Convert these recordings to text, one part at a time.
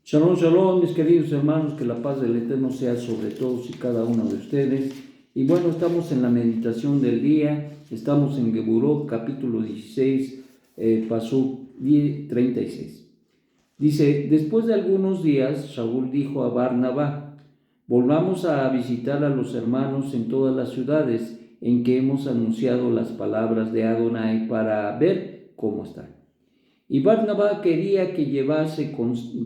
Shalom, shalom, mis queridos hermanos, que la paz del Eterno sea sobre todos y cada uno de ustedes. Y bueno, estamos en la meditación del día, estamos en Geburot, capítulo 16, pasuk 36. Dice, después de algunos días, Shaul dijo a Barnabá, volvamos a visitar a los hermanos en todas las ciudades en que hemos anunciado las palabras de Adonai para ver cómo están. Y Barnabá quería que llevase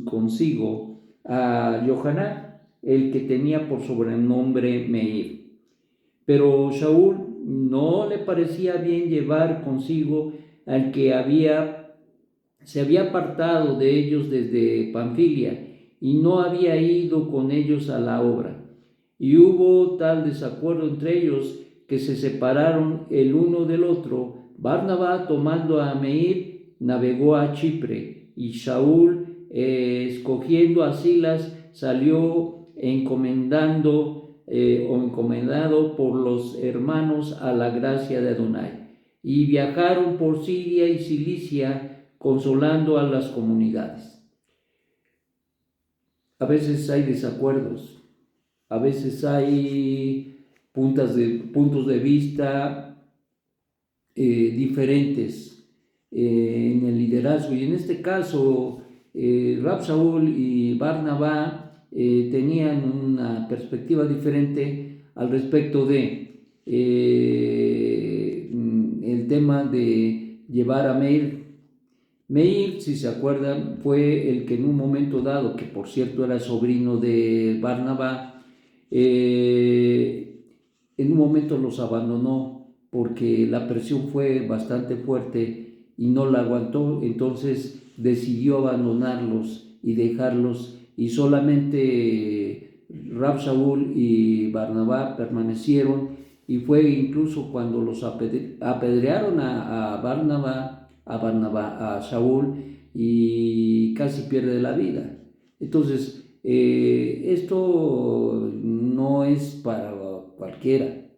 consigo a Johanan, el que tenía por sobrenombre Meir. Pero Shaul no le parecía bien llevar consigo al que se había apartado de ellos desde Panfilia y no había ido con ellos a la obra. Y hubo tal desacuerdo entre ellos que se separaron el uno del otro. Barnabá, tomando a Meir, navegó a Chipre, y Shaul, escogiendo a Silas, salió encomendado por los hermanos a la gracia de Adonai. Y viajaron por Siria y Cilicia, consolando a las comunidades. A veces hay desacuerdos, a veces hay puntos de vista diferentes en el liderazgo, y en este caso Rab Shaul y Barnabá tenían una perspectiva diferente al respecto de el tema de llevar a Meir. Meir, si se acuerdan, fue el que en un momento dado, que por cierto era sobrino de Barnabá, en un momento los abandonó porque la presión fue bastante fuerte y no la aguantó. Entonces decidió abandonarlos y dejarlos, y solamente Rab Shaul y Barnabá permanecieron. Y fue incluso cuando los apedrearon a Shaul, y casi pierde la vida. Entonces, esto no es para cualquiera.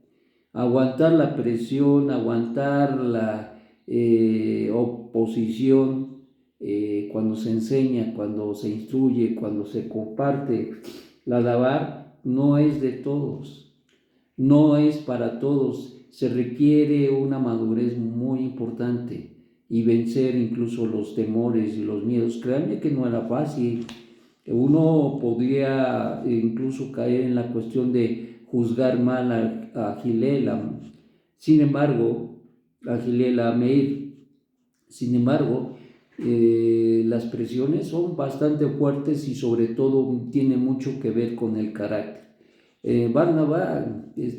Aguantar la presión, aguantar la oposición, cuando se enseña, cuando se instruye, cuando se comparte la dabar, no es de todos, no es para todos. Se requiere una madurez muy importante y vencer incluso los temores y los miedos. Créanme que no era fácil. Uno podría incluso caer en la cuestión de juzgar mal a Gilel, sin embargo, a Gilel, a Meir. Sin embargo, las presiones son bastante fuertes y sobre todo tiene mucho que ver con el carácter. Barnabá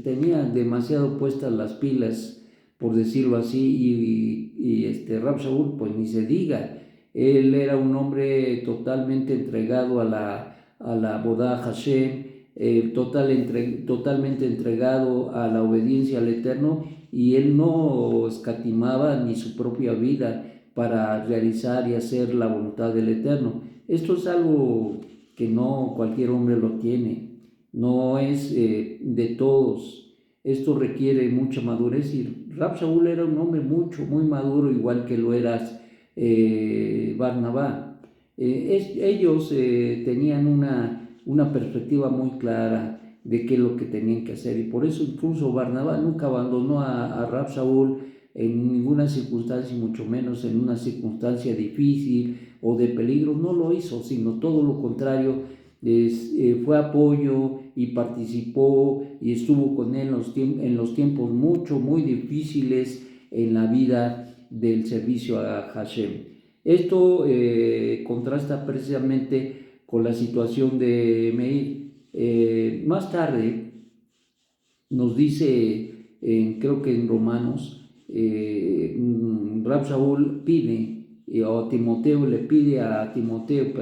tenía demasiado puestas las pilas, por decirlo así, y Rab Shaul, pues ni se diga. Él era un hombre totalmente entregado a la Bodá Hashem, totalmente entregado a la obediencia al Eterno, y él no escatimaba ni su propia vida para realizar y hacer la voluntad del Eterno. Esto es algo que no cualquier hombre lo tiene, no es de todos. Esto requiere mucha madurez, y Rab Shaul era un hombre muy maduro, igual que lo eras Barnabá. Ellos tenían una perspectiva muy clara de qué es lo que tenían que hacer, y por eso incluso Barnabá nunca abandonó a Rab Shaul en ninguna circunstancia, mucho menos en una circunstancia difícil o de peligro. No lo hizo, sino todo lo contrario. Fue apoyo y participó y estuvo con él en los tiempos muy difíciles en la vida del servicio a Hashem. Esto contrasta precisamente con la situación de Meir. Más tarde nos dice, creo que en Romanos, Rab Shaul pide, o Timoteo le pide a Timoteo,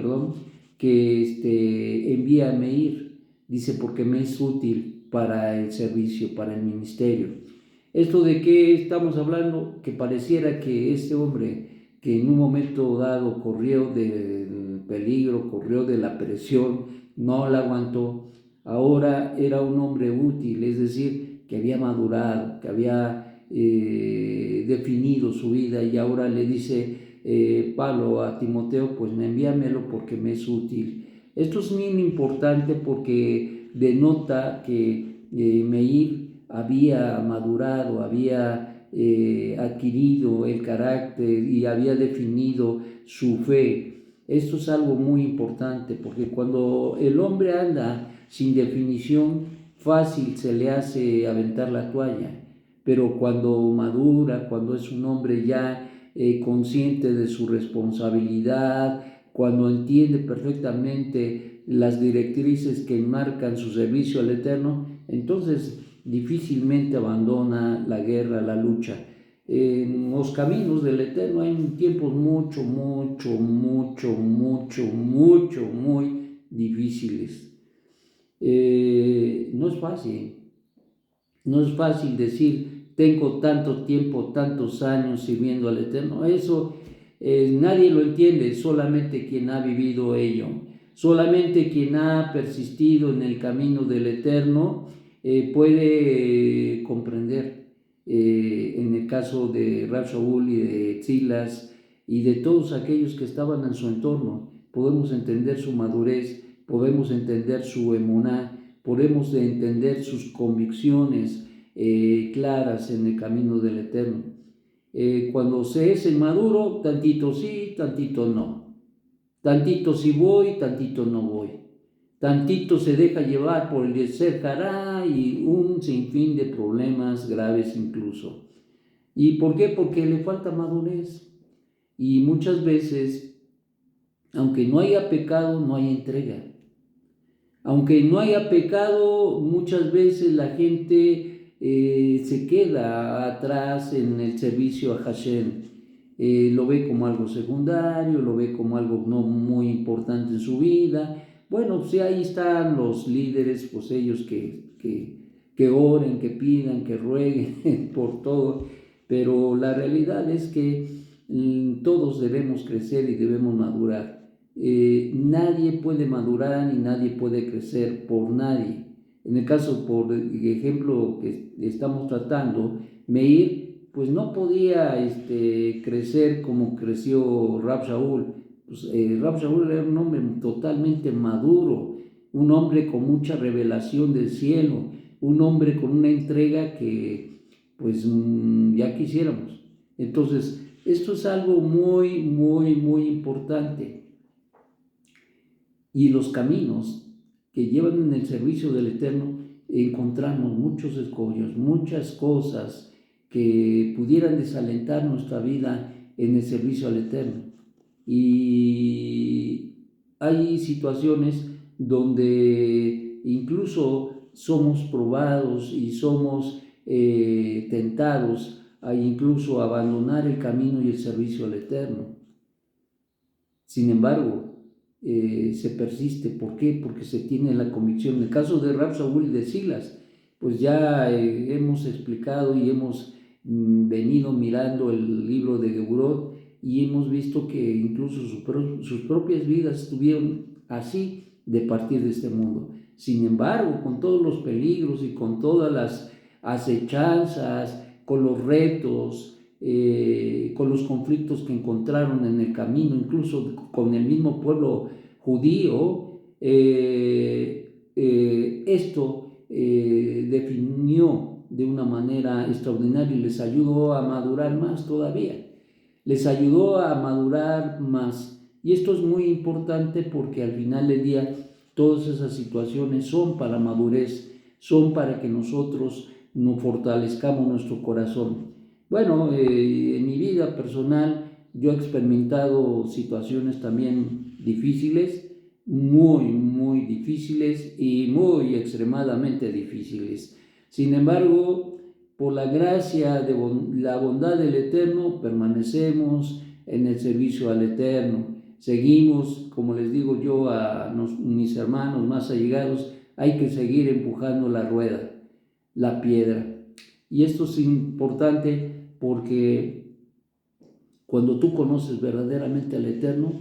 que envíe a Meir. Dice, porque me es útil para el servicio, para el ministerio. ¿Esto de qué estamos hablando? Que pareciera que este hombre, que en un momento dado corrió del peligro, corrió de la presión, no la aguantó, ahora era un hombre útil, es decir, que había madurado, que había definido su vida, y ahora le dice Pablo a Timoteo, pues envíamelo porque me es útil. Esto es bien importante porque denota que Meir había madurado, había adquirido el carácter y había definido su fe. Esto es algo muy importante porque cuando el hombre anda sin definición, fácil se le hace aventar la toalla, pero cuando madura, cuando es un hombre ya consciente de su responsabilidad, cuando entiende perfectamente las directrices que enmarcan su servicio al Eterno, entonces difícilmente abandona la guerra, la lucha. En los caminos del Eterno hay tiempos muy difíciles. No es fácil. No es fácil decir, tengo tanto tiempo, tantos años sirviendo al Eterno. Eso nadie lo entiende, solamente quien ha vivido ello. Solamente quien ha persistido en el camino del Eterno puede comprender. En el caso de Rab Shaul y de Silas y de todos aquellos que estaban en su entorno, podemos entender su madurez, podemos entender su emuná, podemos entender sus convicciones claras en el camino del Eterno. Cuando se es inmaduro, tantito sí, tantito no. Tantito sí voy, tantito no voy. Tantito se deja llevar por el Yetzer Hará y un sinfín de problemas graves incluso. ¿Y por qué? Porque le falta madurez. Y muchas veces, aunque no haya pecado, no hay entrega. Aunque no haya pecado, muchas veces la gente se queda atrás en el servicio a Hashem. Lo ve como algo secundario, lo ve como algo no muy importante en su vida. Bueno, pues ahí están los líderes, pues ellos que oren, que pidan, que rueguen por todo. Pero la realidad es que todos debemos crecer y debemos madurar. Nadie puede madurar y nadie puede crecer por nadie. En el caso, por ejemplo, que estamos tratando, Meir, pues no podía crecer como creció Rab Shaul. Pues, Rab Shaul era un hombre totalmente maduro, un hombre con mucha revelación del cielo, un hombre con una entrega que pues ya quisiéramos. Entonces, esto es algo muy importante. Y los caminos que llevan en el servicio del Eterno encontramos muchos escollos, muchas cosas que pudieran desalentar nuestra vida en el servicio al Eterno. Y hay situaciones donde incluso somos probados y somos tentados a incluso abandonar el camino y el servicio al Eterno. Sin embargo, se persiste. ¿Por qué? Porque se tiene la convicción. En el caso de Rab Shaul y de Silas, pues ya hemos explicado y hemos venido mirando el libro de Geburot y hemos visto que incluso sus propias vidas estuvieron así de partir de este mundo. Sin embargo, con todos los peligros y con todas las acechanzas, con los retos, con los conflictos que encontraron en el camino, incluso con el mismo pueblo judío, esto definió de una manera extraordinaria y les ayudó a madurar más todavía, les ayudó a madurar más. Y esto es muy importante porque al final del día todas esas situaciones son para madurez, son para que nosotros nos fortalezcamos nuestro corazón. Bueno, en mi vida personal yo he experimentado situaciones también difíciles, muy difíciles y muy extremadamente difíciles. Sin embargo, por la gracia de la bondad del Eterno, permanecemos en el servicio al Eterno. Seguimos, como les digo yo a mis hermanos más allegados, hay que seguir empujando la rueda, la piedra. Y esto es importante porque cuando tú conoces verdaderamente al Eterno,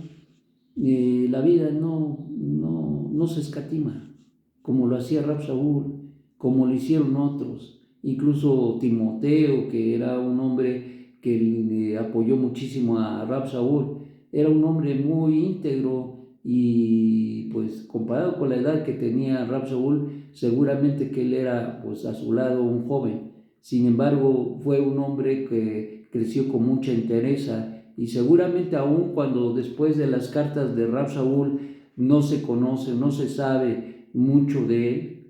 la vida no se escatima, como lo hacía Rab Shaul, como lo hicieron otros, incluso Timoteo, que era un hombre que le apoyó muchísimo a Rab Shaul, era un hombre muy íntegro y pues comparado con la edad que tenía Rab Shaul, seguramente que él era pues a su lado un joven. Sin embargo, fue un hombre que creció con mucha entereza, y seguramente aún cuando después de las cartas de Rab Shaul no se conoce, no se sabe mucho de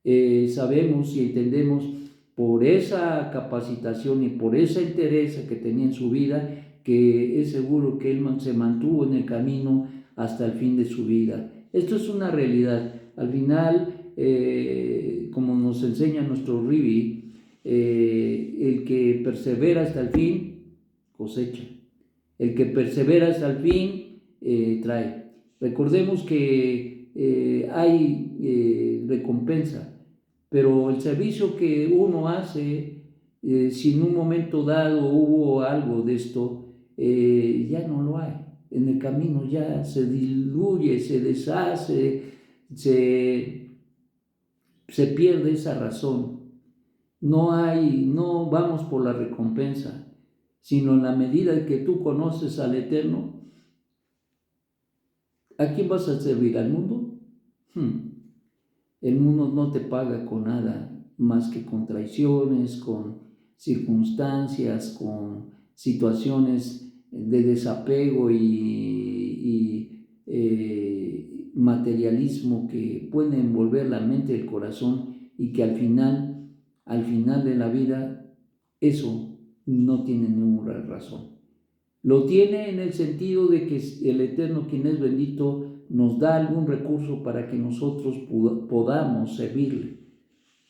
él, sabemos y entendemos por esa capacitación y por esa entereza que tenía en su vida, que es seguro que él se mantuvo en el camino hasta el fin de su vida. Esto es una realidad. Al final, como nos enseña nuestro Ribi, el que persevera hasta el fin, cosecha. El que persevera hasta el fin, trae. Recordemos que hay recompensa, pero el servicio que uno hace, si en un momento dado hubo algo de esto, ya no lo hay. En el camino ya se diluye, se deshace, se pierde esa razón. No vamos por la recompensa, sino en la medida que tú conoces al Eterno. ¿A quién vas a servir? ¿Al mundo? El mundo no te paga con nada más que con traiciones, con circunstancias, con situaciones de desapego y materialismo que pueden envolver la mente y el corazón, y que al final de la vida, eso no tiene ninguna razón. Lo tiene en el sentido de que el Eterno, quien es bendito, nos da algún recurso para que nosotros podamos servirle,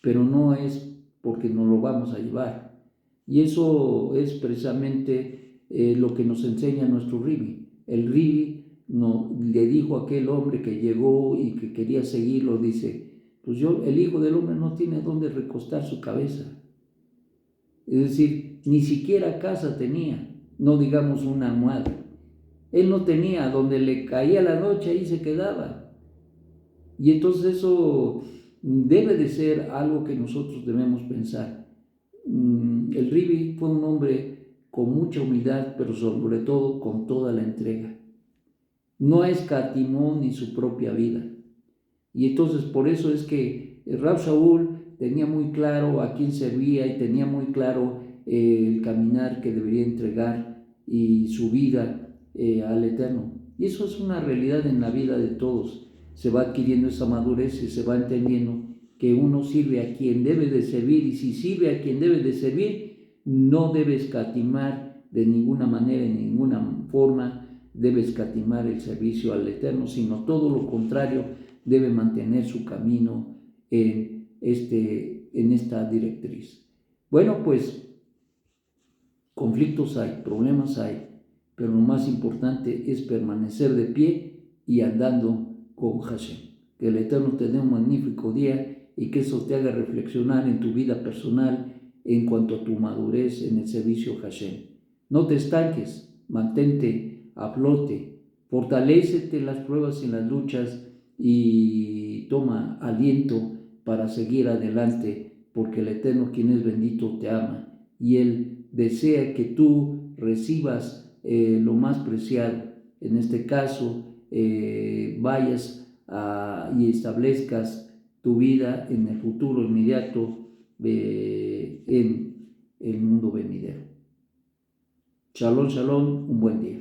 pero no es porque nos lo vamos a llevar. Y eso es precisamente lo que nos enseña nuestro Ribi. El Ribi le dijo a aquel hombre que llegó y que quería seguirlo, dice, pues el Hijo del Hombre no tiene dónde recostar su cabeza. Es decir, ni siquiera casa tenía, no digamos una almohada. Él no tenía, donde le caía la noche ahí se quedaba. Y entonces eso debe de ser algo que nosotros debemos pensar. El Ribi fue un hombre con mucha humildad, pero sobre todo con toda la entrega. No escatimó ni su propia vida. Y entonces por eso es que Rab Shaul tenía muy claro a quién servía y tenía muy claro el caminar que debería entregar y su vida al Eterno. Y eso es una realidad en la vida de todos. Se va adquiriendo esa madurez y se va entendiendo que uno sirve a quien debe de servir, y si sirve a quien debe de servir, no debe escatimar de ninguna manera, en ninguna forma debe escatimar el servicio al Eterno, sino todo lo contrario, debe mantener su camino en esta directriz. Bueno, pues conflictos hay, problemas hay, pero lo más importante es permanecer de pie y andando con Hashem. Que el Eterno te dé un magnífico día y que eso te haga reflexionar en tu vida personal en cuanto a tu madurez en el servicio a Hashem. No te estanques, mantente a flote, fortalécete en las pruebas y en las luchas y toma aliento para seguir adelante, porque el Eterno, quien es bendito, te ama y Él desea que tú recibas lo más preciado. En este caso, vayas y establezcas tu vida en el futuro inmediato en el mundo venidero. Shalom, shalom, un buen día.